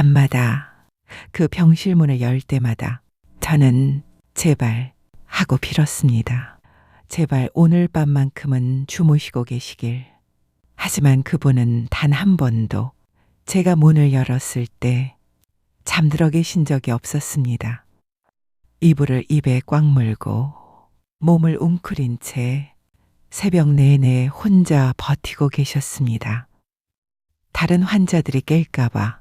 밤마다 그 병실 문을 열 때마다 저는 제발 하고 빌었습니다. 제발 오늘 밤만큼은 주무시고 계시길. 하지만 그분은 단 한 번도 제가 문을 열었을 때 잠들어 계신 적이 없었습니다. 이불을 입에 꽉 물고 몸을 웅크린 채 새벽 내내 혼자 버티고 계셨습니다. 다른 환자들이 깰까봐,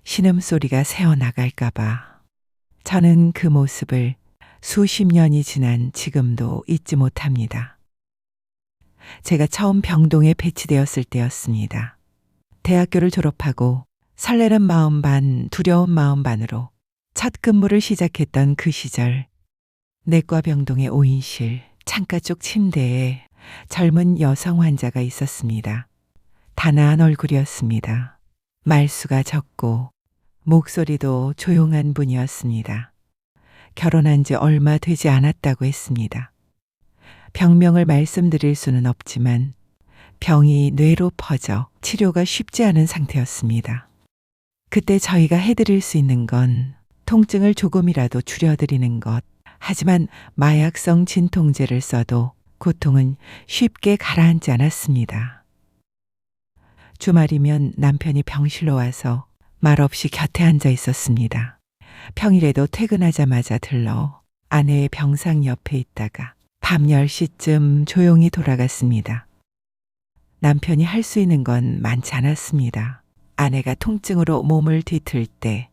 신음소리가 새어나갈까봐 저는 그 모습을 수십 년이 지난 지금도 잊지 못합니다. 제가 처음 병동에 배치되었을 때였습니다. 대학교를 졸업하고 설레는 마음 반, 두려운 마음 반으로 첫 근무를 시작했던 그 시절, 내과 병동의 5인실 창가 쪽 침대에 젊은 여성 환자가 있었습니다. 단아한 얼굴이었습니다. 말수가 적고 목소리도 조용한 분이었습니다. 결혼한 지 얼마 되지 않았다고 했습니다. 병명을 말씀드릴 수는 없지만 병이 뇌로 퍼져 치료가 쉽지 않은 상태였습니다. 그때 저희가 해드릴 수 있는 건 통증을 조금이라도 줄여드리는 것. 하지만 마약성 진통제를 써도 고통은 쉽게 가라앉지 않았습니다. 주말이면 남편이 병실로 와서 말없이 곁에 앉아 있었습니다. 평일에도 퇴근하자마자 들러 아내의 병상 옆에 있다가 밤 10시쯤 조용히 돌아갔습니다. 남편이 할 수 있는 건 많지 않았습니다. 아내가 통증으로 몸을 뒤틀 때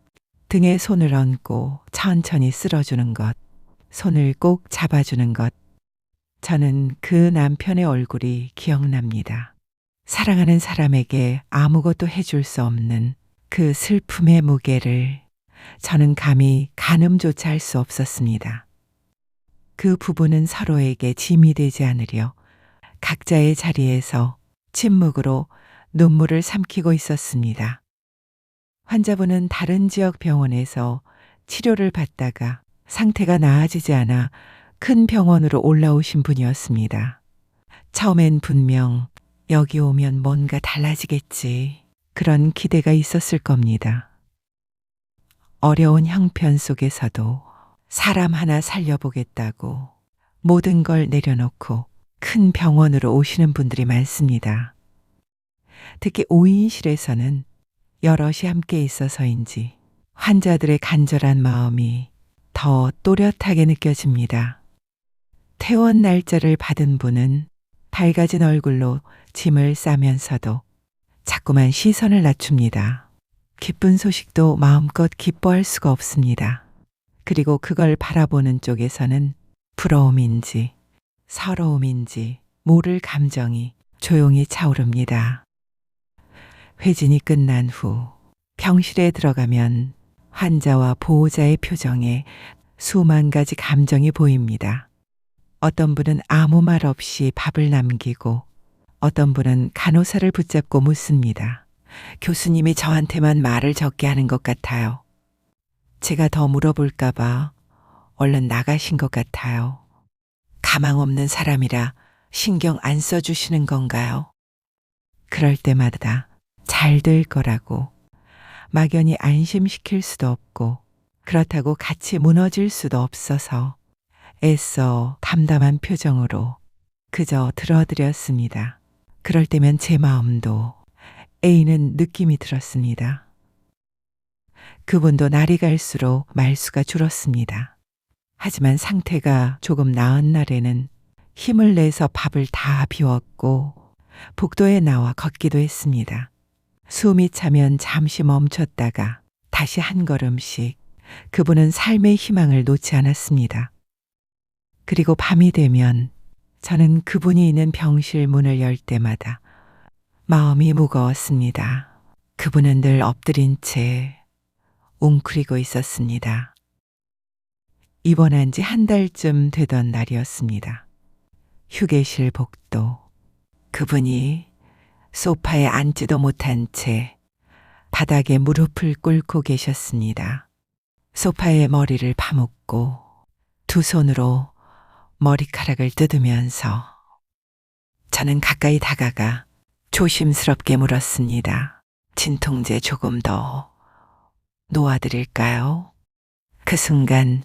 등에 손을 얹고 천천히 쓸어주는 것, 손을 꼭 잡아주는 것. 저는 그 남편의 얼굴이 기억납니다. 사랑하는 사람에게 아무것도 해줄 수 없는 그 슬픔의 무게를 저는 감히 가늠조차 할 수 없었습니다. 그 부부는 서로에게 짐이 되지 않으려 각자의 자리에서 침묵으로 눈물을 삼키고 있었습니다. 환자분은 다른 지역 병원에서 치료를 받다가 상태가 나아지지 않아 큰 병원으로 올라오신 분이었습니다. 처음엔 분명 여기 오면 뭔가 달라지겠지, 그런 기대가 있었을 겁니다. 어려운 형편 속에서도 사람 하나 살려보겠다고 모든 걸 내려놓고 큰 병원으로 오시는 분들이 많습니다. 특히 5인실에서는 여럿이 함께 있어서인지 환자들의 간절한 마음이 더 또렷하게 느껴집니다. 퇴원 날짜를 받은 분은 밝아진 얼굴로 짐을 싸면서도 자꾸만 시선을 낮춥니다. 기쁜 소식도 마음껏 기뻐할 수가 없습니다. 그리고 그걸 바라보는 쪽에서는 부러움인지 서러움인지 모를 감정이 조용히 차오릅니다. 회진이 끝난 후 병실에 들어가면 환자와 보호자의 표정에 수만 가지 감정이 보입니다. 어떤 분은 아무 말 없이 밥을 남기고 어떤 분은 간호사를 붙잡고 묻습니다. 교수님이 저한테만 말을 적게 하는 것 같아요. 제가 더 물어볼까봐 얼른 나가신 것 같아요. 가망 없는 사람이라 신경 안 써주시는 건가요? 그럴 때마다 잘 될 거라고 막연히 안심시킬 수도 없고 그렇다고 같이 무너질 수도 없어서 애써 담담한 표정으로 그저 들어드렸습니다. 그럴 때면 제 마음도 애이는 느낌이 들었습니다. 그분도 날이 갈수록 말수가 줄었습니다. 하지만 상태가 조금 나은 날에는 힘을 내서 밥을 다 비웠고 복도에 나와 걷기도 했습니다. 숨이 차면 잠시 멈췄다가 다시 한 걸음씩 그분은 삶의 희망을 놓지 않았습니다. 그리고 밤이 되면 저는 그분이 있는 병실 문을 열 때마다 마음이 무거웠습니다. 그분은 늘 엎드린 채 웅크리고 있었습니다. 입원한 지 한 달쯤 되던 날이었습니다. 휴게실 복도. 그분이 소파에 앉지도 못한 채 바닥에 무릎을 꿇고 계셨습니다. 소파에 머리를 파묻고 두 손으로 머리카락을 뜯으면서 저는 가까이 다가가 조심스럽게 물었습니다. 진통제 조금 더 놓아드릴까요? 그 순간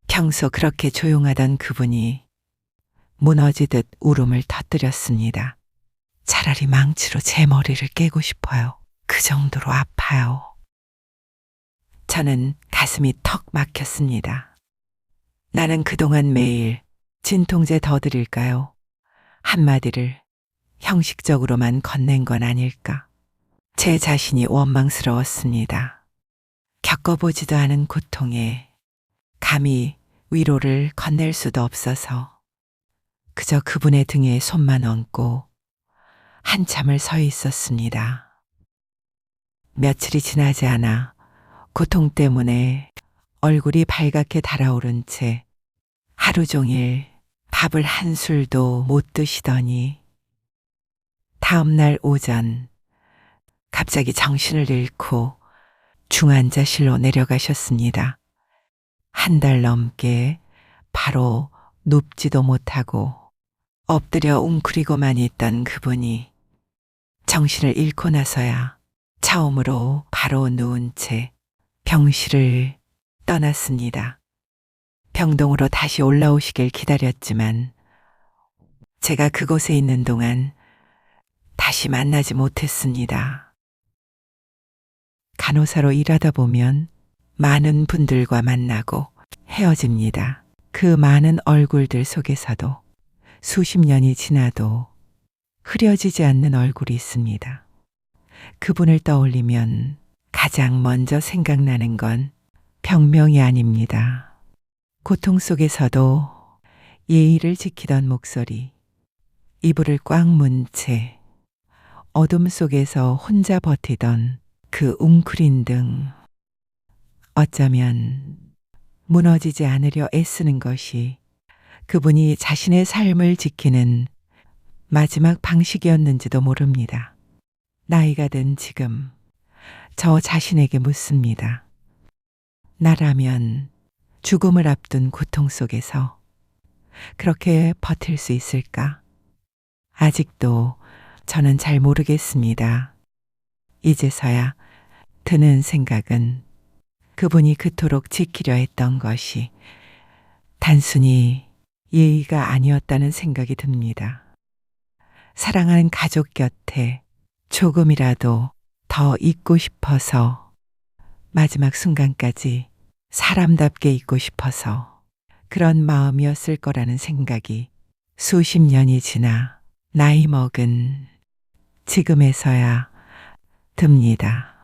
평소 그렇게 조용하던 그분이 무너지듯 울음을 터뜨렸습니다. 차라리 망치로 제 머리를 깨고 싶어요. 그 정도로 아파요. 저는 가슴이 턱 막혔습니다. 나는 그동안 매일 진통제 더 드릴까요? 한마디를 형식적으로만 건넨 건 아닐까? 제 자신이 원망스러웠습니다. 겪어보지도 않은 고통에 감히 위로를 건넬 수도 없어서 그저 그분의 등에 손만 얹고 한참을 서 있었습니다. 며칠이 지나지 않아 고통 때문에 얼굴이 발갛게 달아오른 채 하루 종일 밥을 한 술도 못 드시더니 다음 날 오전 갑자기 정신을 잃고 중환자실로 내려가셨습니다. 한 달 넘게 바로 눕지도 못하고 엎드려 웅크리고만 있던 그분이 정신을 잃고 나서야 처음으로 바로 누운 채 병실을 떠났습니다. 병동으로 다시 올라오시길 기다렸지만 제가 그곳에 있는 동안 다시 만나지 못했습니다. 간호사로 일하다 보면 많은 분들과 만나고 헤어집니다. 그 많은 얼굴들 속에서도 수십 년이 지나도 흐려지지 않는 얼굴이 있습니다. 그분을 떠올리면 가장 먼저 생각나는 건 병명이 아닙니다. 고통 속에서도 예의를 지키던 목소리, 이불을 꽉 문 채 어둠 속에서 혼자 버티던 그 웅크린 등, 어쩌면 무너지지 않으려 애쓰는 것이 그분이 자신의 삶을 지키는 마지막 방식이었는지도 모릅니다. 나이가 든 지금 저 자신에게 묻습니다. 나라면 죽음을 앞둔 고통 속에서 그렇게 버틸 수 있을까? 아직도 저는 잘 모르겠습니다. 이제서야 드는 생각은 그분이 그토록 지키려 했던 것이 단순히 예의가 아니었다는 생각이 듭니다. 사랑하는 가족 곁에 조금이라도 더 있고 싶어서, 마지막 순간까지 사람답게 있고 싶어서 그런 마음이었을 거라는 생각이 수십 년이 지나 나이 먹은 지금에서야 듭니다.